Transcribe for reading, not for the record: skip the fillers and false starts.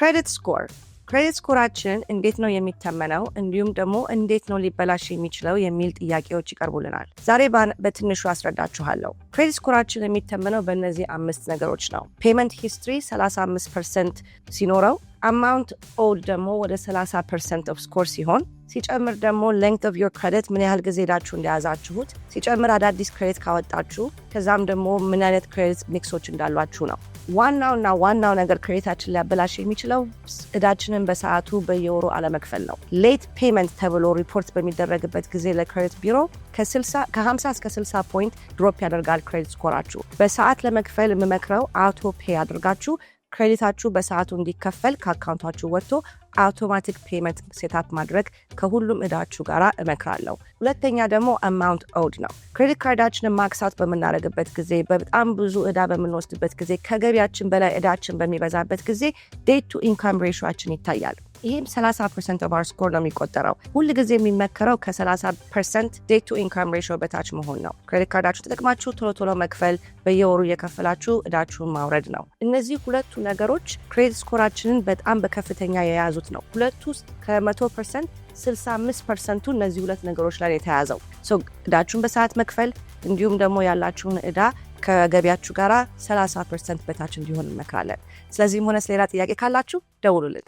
ክሬዲት ስኮራችን እንዴት ነው የሚተመነው እንዲሁም ደግሞ እንዴት ነው ሊበላሽ የሚችለው የሚል ጥያቄዎች ይቀርቡልናል። ዛሬ በትንሹ አስረዳችኋለሁ። ክሬዲት ስኮራችን የሚተመነው በእነዚህ 5 ነገሮች ነው። ፔመንት ሂስትሪ 35% ሲኖረው፣ አማውንት ኦውድ ደግሞ ወደ 30% ኦፍ ስኮር ሲሆን፣ ሲጨምር ደግሞ ሌንግት ኦፍ ዮር ክሬዲት ምን ያህል ጊዜ ሄዳችሁ እንደያዛችሁት፣ ሲጨምር አዳዲስ ክሬዲት ካወጣችሁ፣ ከዛም ደግሞ ምን አይነት ክሬዲት ሚክሶች እንዳሏችሁ ነው። ዋናው ነገር ክሬዲታችን ሊያበላሽ የሚችለው እዳችንን በሰዓቱ በየወሩ አለመክፈል ነው። ሌት ፔመንት ተብሎ ሪፖርት በሚደረግበት ጊዜ ለክሬዲት ቢሮ ከ50 እስከ 60 ፖይንት ድሮፕ ያደርጋል ክሬዲት ስኮራችሁ። በሰዓት ለመክፈል የምመክረው አውቶ ፔ አድርጋችሁ ክሬዲታችሁ በሰዓቱ እንዲከፈል ከአካውንታችሁ ወጥቶ አውቶማቲክ ፔመንት ሴታፕ ማድረግ ከሁሉም እዳችሁ ጋር እመክራለሁ። ሁለተኛ ደግሞ አማውንት ኦውድ ነው። ክሬዲት ካርዳችንን ማክሳት በምናደርግበት ጊዜ፣ በጣም ብዙ እዳ በምንወስድበት ጊዜ፣ ከገቢያችን በላይ እዳችን በሚበዛበት ጊዜ ዴት ቱ ኢንካም ሬሾአችን ይታያል። ይህም 30% of our score ነው የሚቆጠረው። ሁል ጊዜ የሚመከረው ከ30% ዴት ቱ ኢንካም ሬሾ በታች መሆን ነው። ክሬዲት ካርዳችሁ ተጠቅማችሁ ቶሎ መክፈል፣ በየወሩ እየከፈላችሁ እዳችሁን ማውረድ ነው። እነዚህ ሁለቱ ነገሮች ክሬዲት ስኮራችንን በጣም በከፍተኛ የያዙት ነው። ሁለቱ ውስጥ ከ100% 65%ቱ እነዚህ ሁለት ነገሮች ላይ የተያዘው። እዳችሁን በሰዓት መክፈል እንዲሁም ደግሞ ያላችሁን እዳ ከገቢያችሁ ጋር 30% በታች እንዲሆን እንመክራለን። ስለዚህም ሆነ ስለሌላ ጥያቄ ካላችሁ ደውሉልን።